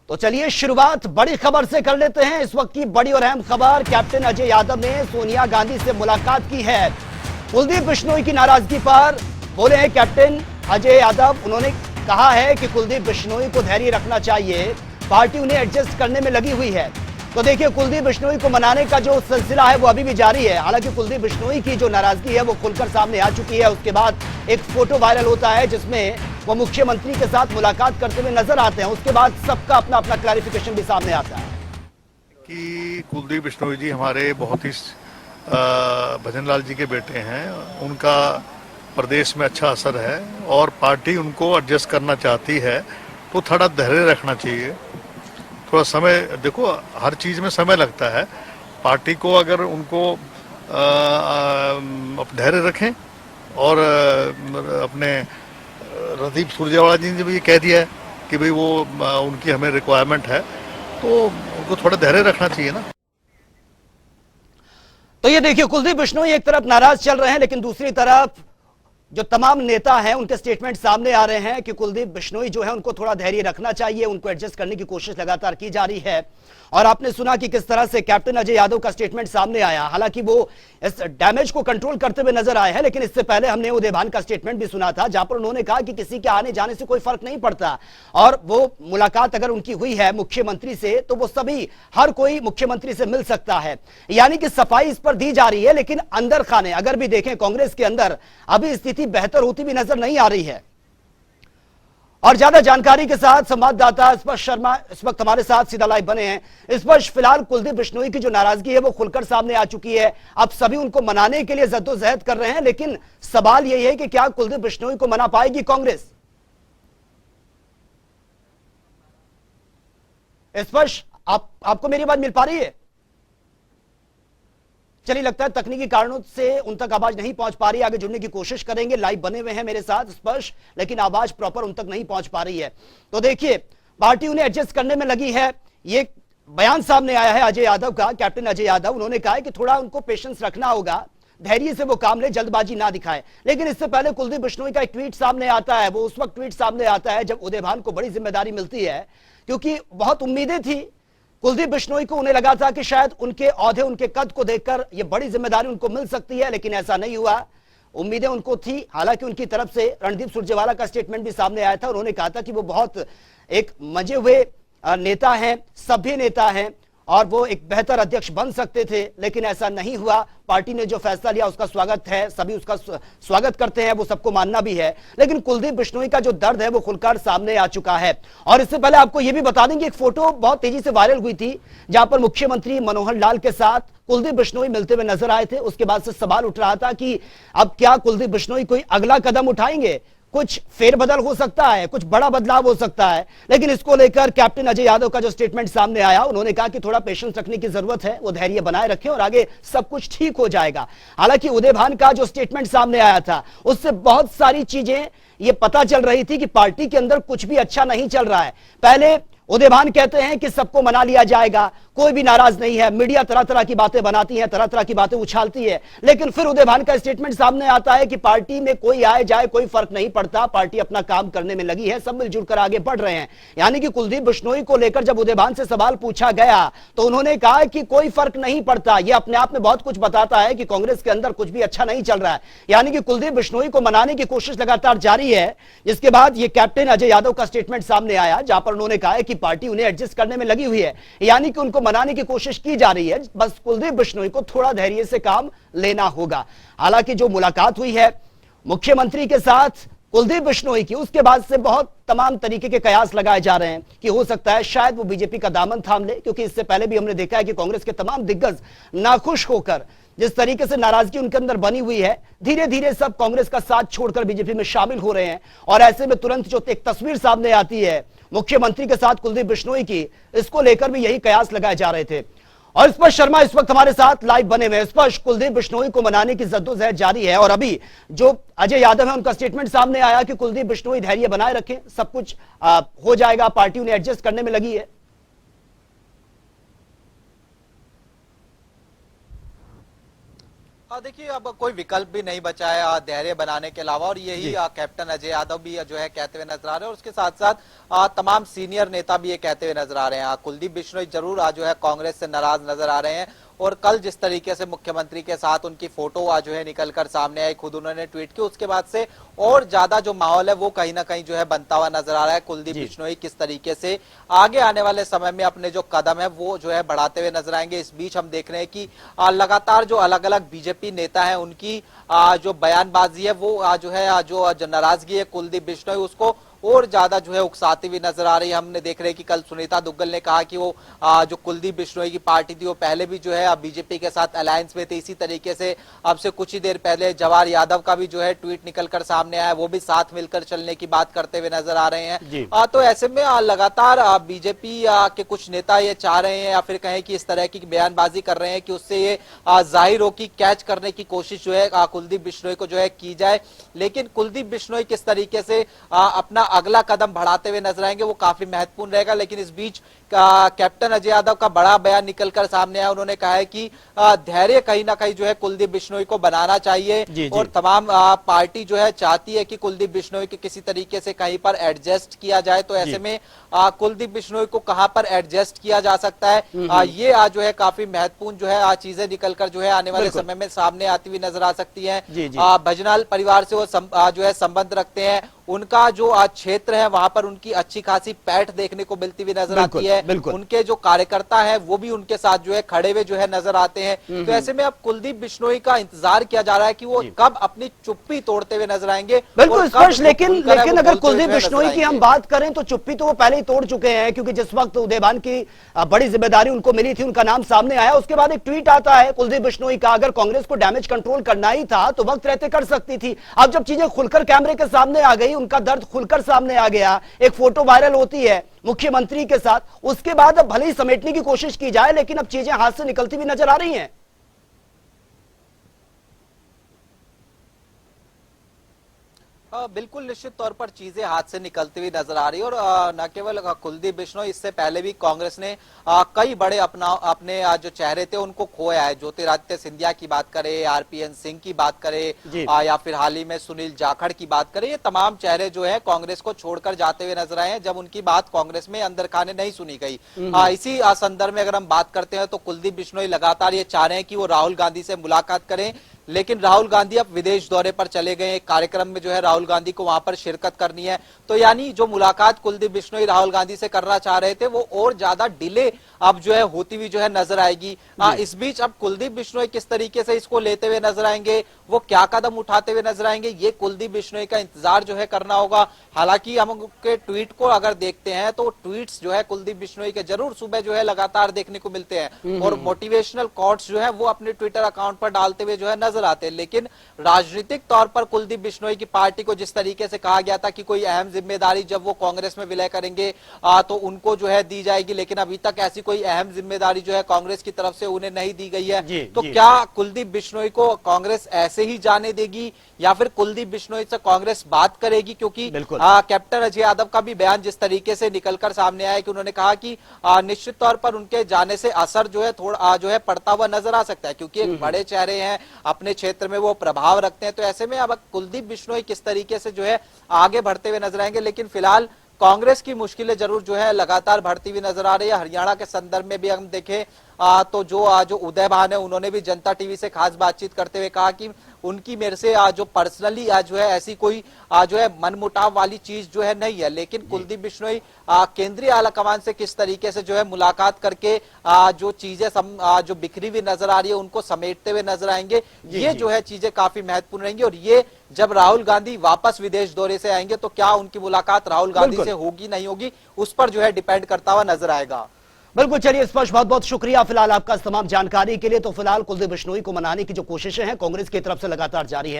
तो चलिए शुरुआत बड़ी खबर से कर लेते हैं। इस वक्त की बड़ी और अहम खबर, कैप्टन अजय यादव ने सोनिया गांधी से मुलाकात की है। कुलदीप बिश्नोई की नाराजगी पर बोले हैं कैप्टन अजय यादव। उन्होंने कहा है कि कुलदीप बिश्नोई को धैर्य रखना चाहिए, पार्टी उन्हें एडजस्ट करने में लगी हुई है। तो देखिए, कुलदीप बिश्नोई को मनाने का जो सिलसिला है वो अभी भी जारी है। हालांकि कुलदीप बिश्नोई की जो नाराजगी है वो खुलकर सामने आ चुकी है। उसके बाद एक फोटो वायरल होता है जिसमें वो मुख्यमंत्री के साथ मुलाकात करते हुए नजर आते हैं। उसके बाद सबका अपना अपना क्लैरिफिकेशन भी सामने आता है कि कुलदीप बिश्नोई जी हमारे बहुत ही भजनलाल जी के बेटे हैं। उनका प्रदेश में अच्छा असर है और पार्टी उनको एडजस्ट करना चाहती है, तो थोड़ा धैर्य रखना चाहिए। थोड़ा समय, देखो हर चीज़ में समय लगता है। पार्टी को अगर उनको धैर्य रखें, और अपने रणदीप सुरजेवाला जी ने भी ये कह दिया है कि भाई वो उनकी हमें रिक्वायरमेंट है, तो उनको थोड़ा धैर्य रखना चाहिए ना। तो ये देखिए, कुलदीप बिश्नोई एक तरफ नाराज चल रहे हैं, लेकिन दूसरी तरफ जो तमाम नेता हैं उनके स्टेटमेंट सामने आ रहे हैं कि कुलदीप बिश्नोई जो है उनको थोड़ा धैर्य रखना चाहिए, उनको एडजस्ट करने की कोशिश लगातार की जा रही है। और आपने सुना कि किस तरह से कैप्टन अजय यादव का स्टेटमेंट सामने आया। हालांकि वो इस डैमेज को कंट्रोल करते हुए नजर आए हैं, लेकिन इससे पहले हमने उदय भान का स्टेटमेंट भी सुना था, जहां पर उन्होंने कहा कि किसी के आने जाने से कोई फर्क नहीं पड़ता, और वो मुलाकात अगर उनकी हुई है मुख्यमंत्री से तो वो सभी, हर कोई मुख्यमंत्री से मिल सकता है। यानी कि सफाई इस पर दी जा रही है, लेकिन अंदर खाने अगर भी देखें कांग्रेस के अंदर अभी स्थिति बेहतर होती भी नजर नहीं आ रही है। और ज्यादा जानकारी के साथ संवाददाता स्पर्श शर्मा इस वक्त हमारे साथ सीधा लाइव बने हैं। स्पर्श, फिलहाल कुलदीप बिश्नोई की जो नाराजगी है वो खुलकर सामने आ चुकी है। अब सभी उनको मनाने के लिए जद्दोजहद कर रहे हैं, लेकिन सवाल यही है कि क्या कुलदीप बिश्नोई को मना पाएगी कांग्रेस? स्पर्श, आपको मेरी बात मिल पा रही है? चलिए, लगता है तकनीकी कारणों से उन तक आवाज नहीं पहुंच पा रही है। आगे जुड़ने की कोशिश करेंगे। लाइव बने हुए हैं मेरे साथ स्पर्श, लेकिन आवाज प्रॉपर उन तक नहीं पहुंच पा रही है। तो देखिए, पार्टी उन्हें एडजस्ट करने में लगी है। ये बयान सामने आया है अजय यादव का, कैप्टन अजय यादव। उन्होंने कहा है कि थोड़ा उनको पेशेंस रखना होगा, धैर्य से वो काम ले, जल्दबाजी ना दिखाए। लेकिन इससे पहले कुलदीप बिश्नोई का एक ट्वीट सामने आता है। वो उस वक्त ट्वीट सामने आता है जब उदय भान को बड़ी जिम्मेदारी मिलती है, क्योंकि बहुत उम्मीदें थी कुलदीप बिश्नोई को। उन्हें लगा था कि शायद उनके औहदे, उनके कद को देखकर ये बड़ी जिम्मेदारी उनको मिल सकती है, लेकिन ऐसा नहीं हुआ। उम्मीदें उनको थी। हालांकि उनकी तरफ से रणदीप सुरजेवाला का स्टेटमेंट भी सामने आया था। उन्होंने कहा था कि वो बहुत एक मंजे हुए नेता हैं, सभ्य नेता हैं, और वो एक बेहतर अध्यक्ष बन सकते थे, लेकिन ऐसा नहीं हुआ। पार्टी ने जो फैसला लिया उसका स्वागत है, सभी उसका स्वागत करते हैं, वो सबको मानना भी है। लेकिन कुलदीप बिश्नोई का जो दर्द है वो खुलकर सामने आ चुका है। और इससे पहले आपको यह भी बता दें कि एक फोटो बहुत तेजी से वायरल हुई थी, जहां पर मुख्यमंत्री मनोहर लाल के साथ कुलदीप बिश्नोई मिलते हुए नजर आए थे। उसके बाद से सवाल उठ रहा था कि अब क्या कुलदीप बिश्नोई कोई अगला कदम उठाएंगे, कुछ फेरबदल हो सकता है, कुछ बड़ा बदलाव हो सकता है। लेकिन इसको लेकर कैप्टन अजय यादव का जो स्टेटमेंट सामने आया, उन्होंने कहा कि थोड़ा पेशेंस रखने की जरूरत है, वो धैर्य बनाए रखें और आगे सब कुछ ठीक हो जाएगा। हालांकि उदय भान का जो स्टेटमेंट सामने आया था उससे बहुत सारी चीजें ये पता चल रही थी कि पार्टी के अंदर कुछ भी अच्छा नहीं चल रहा है। पहले उदय भान कहते हैं कि सबको मना लिया जाएगा, कोई भी नाराज नहीं है, मीडिया तरह तरह की बातें बनाती है, तरह तरह की बातें उछालती है। लेकिन फिर उदय भान का स्टेटमेंट सामने आता है कि पार्टी में कोई आए जाए कोई फर्क नहीं पड़ता, पार्टी अपना काम करने में लगी है, सब मिलजुल कर आगे बढ़ रहे हैं। यानी कि कुलदीप बिश्नोई को लेकर जब उदय भान से सवाल पूछा गया तो उन्होंने कहा कि कोई फर्क नहीं पड़ता। यह अपने आप में बहुत कुछ बताता है कि कांग्रेस के अंदर कुछ भी अच्छा नहीं चल रहा है। यानी कि कुलदीप बिश्नोई को मनाने की कोशिश लगातार जारी है। जिसके बाद यह कैप्टन अजय यादव का स्टेटमेंट सामने आया, जहां पर उन्होंने कहा कि पार्टी उन्हें एडजस्ट करने में लगी हुई है, यानी कि उनको मनाने की कोशिश की जा रही है। बस कुलदीप बिश्नोई को थोड़ा धैर्य से काम लेना होगा। हालांकि जो मुलाकात हुई है मुख्यमंत्री के साथ कुलदीप बिश्नोई की, उसके बाद से बहुत तमाम तरीके के कयास लगाए जा रहे हैं कि हो सकता है शायद वो बीजेपी का दामन थाम ले, क्योंकि इससे पहले भी हमने देखा है कि कांग्रेस के तमाम दिग्गज नाखुश होकर जिस तरीके से नाराजगी उनके अंदर बनी हुई है, धीरे धीरे सब कांग्रेस का साथ छोड़कर बीजेपी में शामिल हो रहे हैं। और ऐसे में तुरंत जो एक तस्वीर सामने आती है मुख्यमंत्री के साथ कुलदीप बिश्नोई की, इसको लेकर भी यही कयास लगाए जा रहे थे। और स्पर्श शर्मा इस वक्त हमारे साथ लाइव बने हुए। स्पर्श, कुलदीप बिश्नोई को मनाने की जद्दोजहद जारी है, और अभी जो अजय यादव है उनका स्टेटमेंट सामने आया कि कुलदीप बिश्नोई धैर्य बनाए रखें, सब कुछ हो जाएगा, पार्टी उन्हें एडजस्ट करने में लगी है। देखिए अब कोई विकल्प भी नहीं बचा है धैर्य बनाने के अलावा, और यही कैप्टन अजय यादव भी जो है कहते हुए नजर आ रहे हैं, और उसके साथ साथ तमाम सीनियर नेता भी ये कहते हुए नजर आ रहे हैं। कुलदीप बिश्नोई जरूर जो है कांग्रेस से नाराज नजर आ रहे हैं, और कल जिस तरीके से मुख्यमंत्री के साथ उनकी फोटो जो है निकलकर सामने आई, खुद उन्होंने ट्वीट की, उसके बाद से और ज्यादा जो माहौल है वो कहीं ना कहीं जो है बनता हुआ नजर आ रहा है। कुलदीप बिश्नोई किस तरीके से आगे आने वाले समय में अपने जो कदम है वो जो है बढ़ाते हुए नजर आएंगे। इस बीच हम देख रहे हैं कि लगातार जो अलग अलग बीजेपी नेता है उनकी जो बयानबाजी है वो जो है जो नाराजगी है कुलदीप बिश्नोई उसको और ज्यादा जो है उकसाती हुई नजर आ रही है। हमने देख रहे हैं कि कल सुनीता दुग्गल ने कहा कि वो जो कुलदीप बिश्नोई की पार्टी थी वो पहले भी जो है बीजेपी के साथ अलायंस में थे। इसी तरीके से अब से कुछ ही देर पहले जवाहर यादव का भी जो है ट्वीट निकलकर सामने आया, वो भी साथ मिलकर चलने की बात करते हुए नजर आ रहे हैं। तो ऐसे में लगातार बीजेपी के कुछ नेता ये चाह रहे हैं या फिर कहें कि इस तरह की बयानबाजी कर रहे हैं कि उससे ये जाहिर हो कि कैच करने की कोशिश जो है कुलदीप बिश्नोई को जो है की जाए। लेकिन कुलदीप बिश्नोई किस तरीके से अपना अगला कदम बढ़ाते हुए नजर आएंगे वो काफी महत्वपूर्ण रहेगा। लेकिन इस बीच कैप्टन अजय यादव का बड़ा बयान निकलकर सामने आया। उन्होंने कहा है कि धैर्य कहीं ना कहीं जो है कुलदीप बिश्नोई को बनाना चाहिए, और तमाम पार्टी जो है चाहती है कि कुलदीप बिश्नोई के किसी तरीके से कहीं पर एडजस्ट किया जाए। तो ऐसे में कुलदीप बिश्नोई को कहां पर एडजस्ट किया जा सकता है, ये जो है काफी महत्वपूर्ण जो है चीजें निकलकर जो है आने वाले समय में सामने आती हुई नजर आ सकती है। भजनाल परिवार से वो जो है संबंध रखते हैं, उनका जो क्षेत्र है वहां पर उनकी अच्छी खासी पैठ देखने को मिलती हुई नजर आती है। उनके जो कार्यकर्ता है वो भी उनके साथ जो है खड़े हुए जो है नजर आते हैं। तो ऐसे में अब कुलदीप बिश्नोई का इंतजार किया जा रहा है कि वो कब अपनी चुप्पी तोड़ते हुए नजर आएंगे। बिल्कुल स्पष्ट, लेकिन अगर कुलदीप बिश्नोई की हम बात करें तो चुप्पी तो वो पहले ही तोड़ चुके हैं, क्योंकि जिस वक्त उदयभान की बड़ी जिम्मेदारी उनको मिली थी, उनका नाम सामने आया, उसके बाद एक ट्वीट आता है कुलदीप बिश्नोई का, अगर कांग्रेस को डैमेज कंट्रोल करना ही था तो वक्त रहते कर सकती थी। अब जब चीजें खुलकर कैमरे के सामने आ गई, उनका दर्द खुलकर सामने आ गया, एक फोटो वायरल होती है मुख्यमंत्री के साथ, उसके बाद अब भले ही समेटने की कोशिश की जाए लेकिन अब चीजें हाथ से निकलती हुई नजर आ रही हैं। बिल्कुल निश्चित तौर पर चीजें हाथ से निकलती हुई नजर आ रही है। और न केवल कुलदीप बिश्नोई, इससे पहले भी कांग्रेस ने कई बड़े अपने जो चेहरे थे उनको खोया है। ज्योतिरादित्य सिंधिया की बात करें, आरपीएन सिंह की बात करें, या फिर हाल ही में सुनील जाखड़ की बात करें, ये तमाम चेहरे जो है कांग्रेस को छोड़कर जाते हुए नजर आए हैं जब उनकी बात कांग्रेस में अंदर खाने नहीं सुनी गई। इसी संदर्भ में अगर हम बात करते हैं तो कुलदीप बिश्नोई लगातार ये चाह रहे हैं कि वो राहुल गांधी से मुलाकात करें, लेकिन राहुल गांधी अब विदेश दौरे पर चले गए। एक कार्यक्रम में जो है राहुल गांधी को वहां पर शिरकत करनी है, तो यानी जो मुलाकात कुलदीप बिश्नोई राहुल गांधी से करना चाह रहे थे वो और ज्यादा डिले अब जो है होती हुई जो है नजर आएगी। इस बीच अब कुलदीप बिश्नोई किस तरीके से इसको लेते हुए नजर आएंगे, वो क्या कदम उठाते हुए नजर आएंगे, ये कुलदीप बिश्नोई का इंतजार जो है करना होगा। हालांकि हम उनके ट्वीट को अगर देखते हैं तो ट्वीट्स जो है कुलदीप बिश्नोई के जरूर सुबह जो है लगातार देखने को मिलते हैं, और मोटिवेशनल कोट्स जो है वो अपने ट्विटर अकाउंट पर डालते हुए जो है नजर आते हैं। लेकिन राजनीतिक तौर पर कुलदीप बिश्नोई की पार्टी को जिस तरीके से कहा गया था कि कोई अहम जिम्मेदारी जब वो कांग्रेस में विलय करेंगे तो उनको जो है दी जाएगी, लेकिन अभी तक ऐसी कोई अहम जिम्मेदारी जो है कांग्रेस की तरफ से उन्हें नहीं दी गई है। तो क्या कुलदीप बिश्नोई को कांग्रेस ऐसे ही जाने देगी या फिर कुलदीप बिश्नोई से कांग्रेस बात करेगी? क्योंकि कैप्टन अजय यादव का भी बयान जिस तरीके से निकलकर सामने आया कि उन्होंने कहा कि निश्चित तौर पर उनके जाने से असर जो है थोड़ा जो है पड़ता हुआ नजर आ सकता है, क्योंकि एक बड़े चेहरे हैं, अपने क्षेत्र में वो प्रभाव रखते हैं। तो ऐसे में अब कुलदीप बिश्नोई किस तरीके से जो है आगे बढ़ते हुए नजर आएंगे। लेकिन फिलहाल कांग्रेस की मुश्किलें जरूर जो है लगातार बढ़ती हुई नजर आ रही है। हरियाणा के संदर्भ में भी हम देखें तो जो उदयभान है उन्होंने भी जनता टीवी से खास बातचीत करते हुए कहा कि उनकी मेरे से जो पर्सनली जो है ऐसी कोई जो है मनमुटाव वाली चीज जो है नहीं है, लेकिन कुलदीप बिश्नोई केंद्रीय आलाकमान से किस तरीके से जो है मुलाकात करके जो चीजें जो बिखरी हुई नजर आ रही है उनको समेटते हुए नजर आएंगे। ये जो है चीजें काफी महत्वपूर्ण रहेंगी, और ये जब राहुल गांधी वापस विदेश दौरे से आएंगे तो क्या उनकी मुलाकात राहुल गांधी से होगी नहीं होगी, उस पर जो है डिपेंड करता हुआ नजर आएगा। बिल्कुल, चलिए स्पर्श, बहुत बहुत शुक्रिया फिलहाल आपका तमाम जानकारी के लिए। तो फिलहाल कुलदीप बिश्नोई को मनाने की जो कोशिशें हैं कांग्रेस की तरफ से लगातार जारी है।